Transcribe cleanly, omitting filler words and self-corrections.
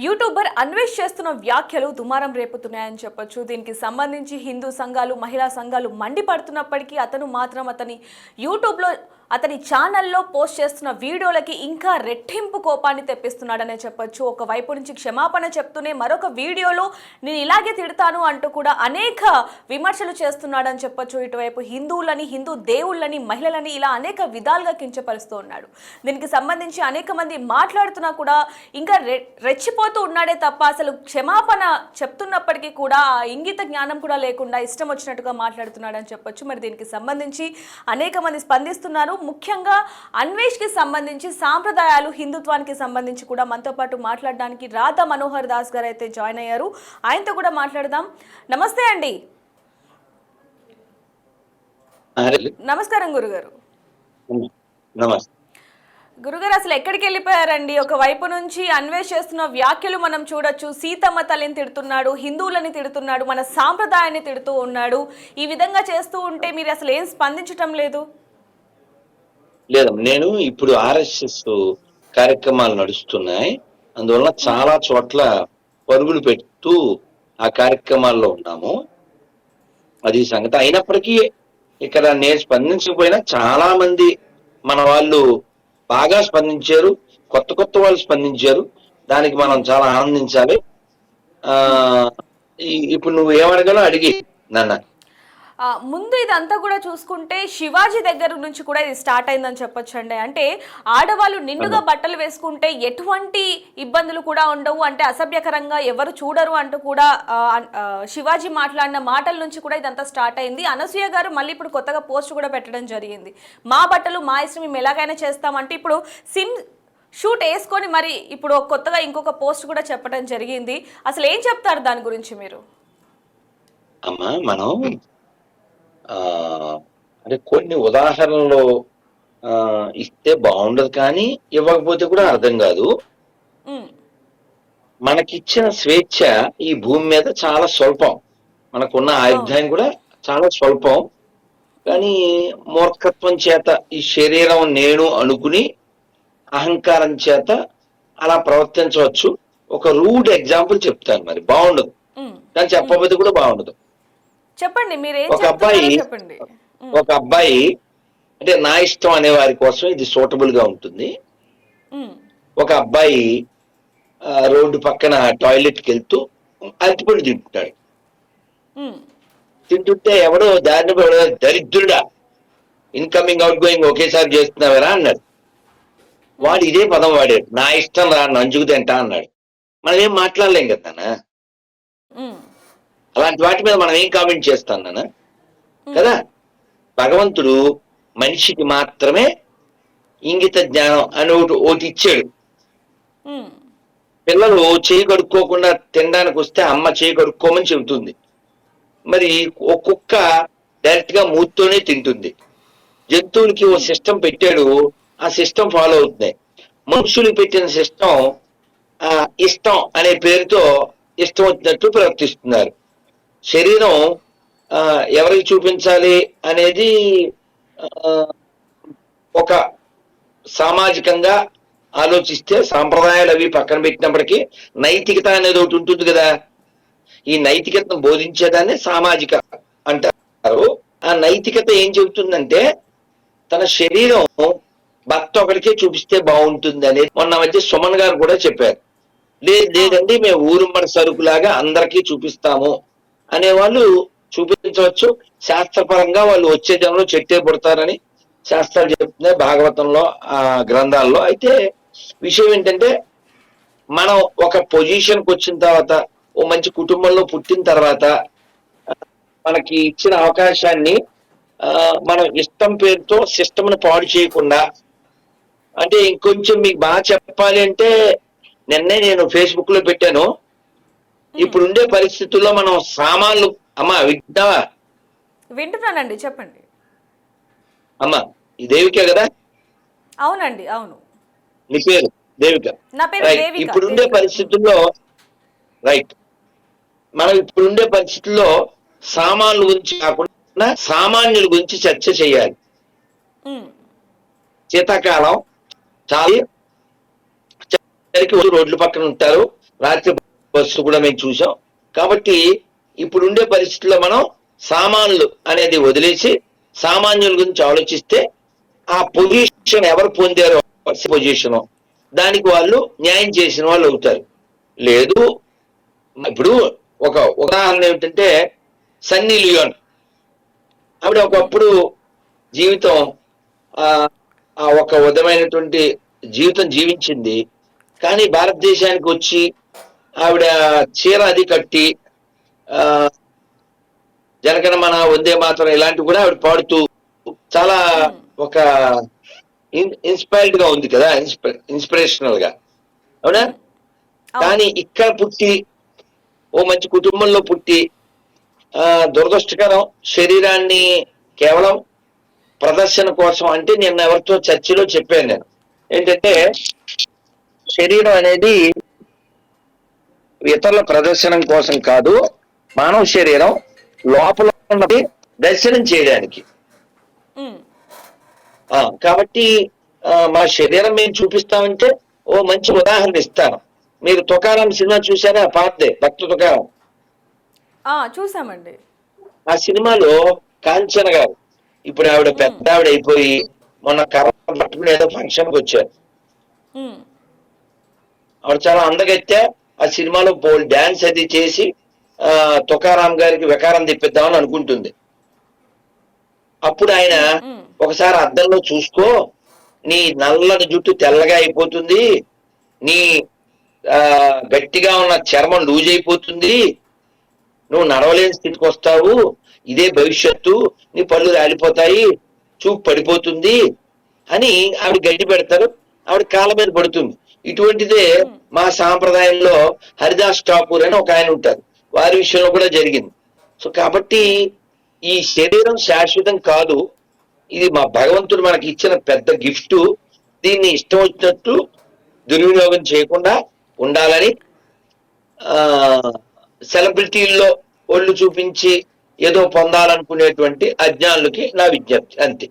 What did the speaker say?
YouTuber Anvesh చేస్తున్న వ్యాఖ్యలు దుమారం రేపుతున్నాయని చెప్పొచ్చు. దీనికి సంబంధించి హిందూ సంఘాలు, మహిళా సంఘాలు మండిపడుతున్నప్పటికీ అతను మాత్రం యూట్యూబ్లో అతని ఛానల్లో పోస్ట్ చేస్తున్న వీడియోలకి ఇంకా రెట్టింపు కోపాన్ని తెప్పిస్తున్నాడనే చెప్పొచ్చు. ఒకవైపు నుంచి క్షమాపణ చెప్తూనే మరొక వీడియోలో నేను ఇలాగే తిడతాను అంటూ కూడా అనేక విమర్శలు చేస్తున్నాడని చెప్పొచ్చు. ఇటువైపు హిందువులని, హిందూ దేవుళ్ళని, మహిళలని ఇలా అనేక విధాలుగా కించపరుస్తూ ఉన్నాడు. దీనికి సంబంధించి అనేక మంది మాట్లాడుతున్నా కూడా ఇంకా రెచ్చిపోతూ ఉన్నాడే తప్ప అసలు క్షమాపణ చెప్తున్నప్పటికీ కూడా ఆ ఇంగిత జ్ఞానం కూడా లేకుండా ఇష్టం వచ్చినట్టుగా మాట్లాడుతున్నాడని చెప్పొచ్చు. మరి దీనికి సంబంధించి అనేక మంది స్పందిస్తున్నారు. ముఖ్యంగా అన్వేష్కి సంబంధించి సాంప్రదాయాలు, హిందుత్వానికి సంబంధించి కూడా మనతో పాటు మాట్లాడడానికి రాధా మనోహర్ దాస్ గారు అయితే జాయిన్ అయ్యారు. ఆయనతో కూడా మాట్లాడదాం. నమస్తే అండి. నమస్కారం గురుగారు. గురుగారు, అసలు ఎక్కడికి వెళ్ళిపోయారండి? ఒకవైపు నుంచి అన్వేష్ చేస్తున్న వ్యాఖ్యలు మనం చూడొచ్చు. సీతమ్మ తల్లిని తిడుతున్నాడు, హిందువులని తిడుతున్నాడు, మన సాంప్రదాయాన్ని తిడుతూ ఉన్నాడు. ఈ విధంగా చేస్తూ ఉంటే మీరు అసలు ఏం స్పందించటం లేదు? లేదు, నేను ఇప్పుడు ఆర్ఎస్ఎస్ కార్యక్రమాలు నడుస్తున్నాయి, అందువల్ల చాలా చోట్ల పరుగులు పెడుతూ ఆ కార్యక్రమాల్లో ఉన్నాము. అది సంగతి. అయినప్పటికీ ఇక్కడ నేను స్పందించకపోయినా చాలా మంది మన వాళ్ళు బాగా స్పందించారు, కొత్త కొత్త వాళ్ళు స్పందించారు. దానికి మనం చాలా ఆనందించాలి. ఇప్పుడు నువ్వు ఏమడగలో అడిగి నన్ను. ముందు ఇదంతా కూడా చూసుకుంటే శివాజీ దగ్గర నుంచి కూడా ఇది స్టార్ట్ అయిందని చెప్పొచ్చు అండి. అంటే ఆడవాళ్ళు నిండుగా బట్టలు వేసుకుంటే ఎటువంటి ఇబ్బందులు కూడా ఉండవు, అంటే అసభ్యకరంగా ఎవరు చూడరు అంటూ కూడా శివాజీ మాట్లాడిన మాటల నుంచి కూడా ఇదంతా స్టార్ట్ అయింది. అనసూయ గారు మళ్ళీ ఇప్పుడు కొత్తగా పోస్ట్ కూడా పెట్టడం జరిగింది. మా బట్టలు మా ఇష్టం, మేము ఎలాగైనా చేస్తామంటే ఇప్పుడు షూట్ వేసుకొని మరి ఇప్పుడు కొత్తగా ఇంకొక పోస్ట్ కూడా చెప్పడం జరిగింది. అసలు ఏం చెప్తారు దాని గురించి మీరు? అమ్మా, మనం అంటే కొన్ని ఉదాహరణలు ఇస్తే బాగుండదు, కానీ ఇవ్వకపోతే కూడా అర్థం కాదు. మనకిచ్చిన స్వేచ్ఛ ఈ భూమి మీద చాలా స్వల్పం, మనకున్న ఆయుర్దాయం కూడా చాలా స్వల్పం. కానీ మూర్ఖత్వం చేత ఈ శరీరం నేను అనుకుని అహంకారం చేత అలా ప్రవర్తించవచ్చు. ఒక రూడ్ ఎగ్జాంపుల్ చెప్తాను, మరి బాగుండదు కానీ చెప్పకపోతే కూడా బాగుండదు. చెప్పండి. ఒక అబ్బాయి అంటే నా ఇష్టం అనే వారి కోసం ఇది సూటబుల్ గా ఉంటుంది. ఒక అబ్బాయి రోడ్డు పక్కన టాయిలెట్కి వెళ్తూ అరటిపండు తింటున్నాడు. తింటుంటే ఎవడో దారిని దరిద్రుడా, ఇన్కమింగ్ అవుట్ గోయింగ్ ఒకేసారి చేస్తున్నావరా అన్నాడు. వాడు ఇదే పదం వాడాడు, నా ఇష్టం రా, నంజుకు తింటా అన్నాడు. మనం ఏం మాట్లాడలేం కదా, అలాంటి వాటి మీద మనం ఏం కామెంట్ చేస్తాం నాన్న కదా. భగవంతుడు మనిషికి మాత్రమే ఇంగిత జ్ఞానం అని ఒకటి ఇచ్చాడు. పిల్లలు చేయి కడుక్కోకుండా తినడానికి వస్తే అమ్మ చేయి కడుక్కోమని చెబుతుంది. మరి ఓ కుక్క డైరెక్ట్ గా మూతితోనే తింటుంది. జంతువులకి ఓ సిస్టమ్ పెట్టాడు, ఆ సిస్టమ్ ఫాలో అవుతున్నాయి. మనుషులు పెట్టిన సిస్టమ్ ఇష్టం అనే పేరుతో ఇష్టం వచ్చినట్టు ప్రవర్తిస్తున్నారు. శరీరం ఎవరికి చూపించాలి అనేది ఒక సామాజికంగా ఆలోచిస్తే సాంప్రదాయాలు అవి పక్కన పెట్టినప్పటికీ నైతికత అనేది ఒకటి ఉంటుంది కదా. ఈ నైతికతను బోధించేదాన్ని సామాజిక అంటారు. ఆ నైతికత ఏం చెబుతుందంటే తన శరీరం భర్త ఒకరికే చూపిస్తే బాగుంటుంది అనేది మొన్న మధ్య సుమన్ గారు కూడా చెప్పారు. లేదండి మేము ఊరుమ్మడి సరుకులాగా అందరికీ చూపిస్తాము అనేవాళ్ళు చూపించవచ్చు. శాస్త్రపరంగా వాళ్ళు వచ్చే జనంలో చెట్టే పుడతారని శాస్త్రాలు చెప్తున్నాయి భాగవతంలో, ఆ గ్రంథాల్లో. అయితే విషయం ఏంటంటే మనం ఒక పొజిషన్కి వచ్చిన తర్వాత, ఓ మంచి కుటుంబంలో పుట్టిన తర్వాత మనకి ఇచ్చిన అవకాశాన్ని మనం ఇష్టం పేరుతో సిస్టమ్ను పాడు చేయకుండా, అంటే ఇంకొంచెం మీకు బాగా చెప్పాలి అంటే నిన్నే నేను ఫేస్బుక్ లో పెట్టాను, ఇప్పుడుండే పరిస్థితుల్లో మనం సామాన్లు, అమ్మా వింటావా? వింటున్నానండి, చెప్పండి. అమ్మా ఈ దేవిక కదా? అవునండి, అవును. నీ పేరు దేవిక? ఇప్పుడుండే పరిస్థితుల్లో రైట్, మనం ఇప్పుడుండే పరిస్థితుల్లో సామాన్ల గురించి కాకుండా సామాన్యుల గురించి చర్చ చేయాలి. శీతాకాలం చాలా రోడ్ల పక్కన ఉంటారు, రాత్రి బస్సు కూడా మేము చూసాం. కాబట్టి ఇప్పుడుండే పరిస్థితుల్లో మనం సామాన్లు అనేది వదిలేసి సామాన్యుల గురించి ఆలోచిస్తే ఆ పొజిషన్ ఎవరు పొందారో పొజిషన్ దానికి వాళ్ళు న్యాయం చేసిన వాళ్ళు అవుతారు. లేదు, ఇప్పుడు ఒక ఉదాహరణ ఏమిటంటే సన్నీ లియోన్, ఆవిడ ఒకప్పుడు జీవితం ఆ ఒక విధమైనటువంటి జీవితం జీవించింది. కానీ భారతదేశానికి వచ్చి ఆవిడ చీర అది కట్టి జనగణమన వందే మాతరం ఇలాంటివి కూడా ఆవిడ పాడుతూ చాలా ఒక ఇన్స్పైర్డ్ గా ఉంది కదా, ఇన్స్పిరేషనల్ గా, అవునా? కానీ ఇక్కడ పుట్టి ఓ మంచి కుటుంబంలో పుట్టి దురదృష్టకరం శరీరాన్ని కేవలం ప్రదర్శన కోసం, అంటే నిన్న ఎవరితో చర్చలో చెప్పాను నేను ఏంటంటే శరీరం అనేది ఇతరుల ప్రదర్శనం కోసం కాదు, మానవ శరీరం లోపల ఉన్నది దర్శనం చేయడానికి. కాబట్టి మా శరీరం మేము చూపిస్తామంటే ఓ మంచి ఉదాహరణ ఇస్తాను. మీరు తుకారాం సినిమా చూసారా? పాతదే, భక్త తుకారాం. చూసామండి. ఆ సినిమాలో కాంచన గారు ఇప్పుడు ఆవిడ పెద్ద ఆవిడ అయిపోయి మొన్న కర్ర పట్టుకుని ఏదో ఫంక్షన్కి వచ్చారు. ఆవిడ చాలా అందగత్తే. ఆ సినిమాలో డాన్స్ అది చేసి తుకారాం గారికి వికారం తెప్పిద్దామని అనుకుంటుంది. అప్పుడు ఆయన ఒకసారి అద్దంలో చూసుకో, నీ నల్లని జుట్టు తెల్లగా అయిపోతుంది, నీ గట్టిగా ఉన్న చర్మం లూజ్ అయిపోతుంది, నువ్వు నడవలేని స్థితికి వస్తావు, ఇదే భవిష్యత్తు, నీ పళ్ళు రాలిపోతాయి, చూపు పడిపోతుంది అని ఆవిడ గడ్డి పెడతారు. ఆవిడ కాళ్ళ మీద పడుతుంది. ఇటువంటిదే మా సాంప్రదాయంలో హరిదాస్ ఠాకూర్ అని ఒక ఆయన ఉంటారు, వారి విషయంలో కూడా జరిగింది. సో కాబట్టి ఈ శరీరం శాశ్వతం కాదు, ఇది మా భగవంతుడు మనకి ఇచ్చిన పెద్ద గిఫ్ట్. దీన్ని ఇష్టం వచ్చినట్టు దుర్వినియోగం చేయకుండా ఉండాలని సెలబ్రిటీల్లో ఒళ్ళు చూపించి ఏదో పొందాలనుకునేటువంటి అజ్ఞానులకి నా విజ్ఞప్తి, అంతే.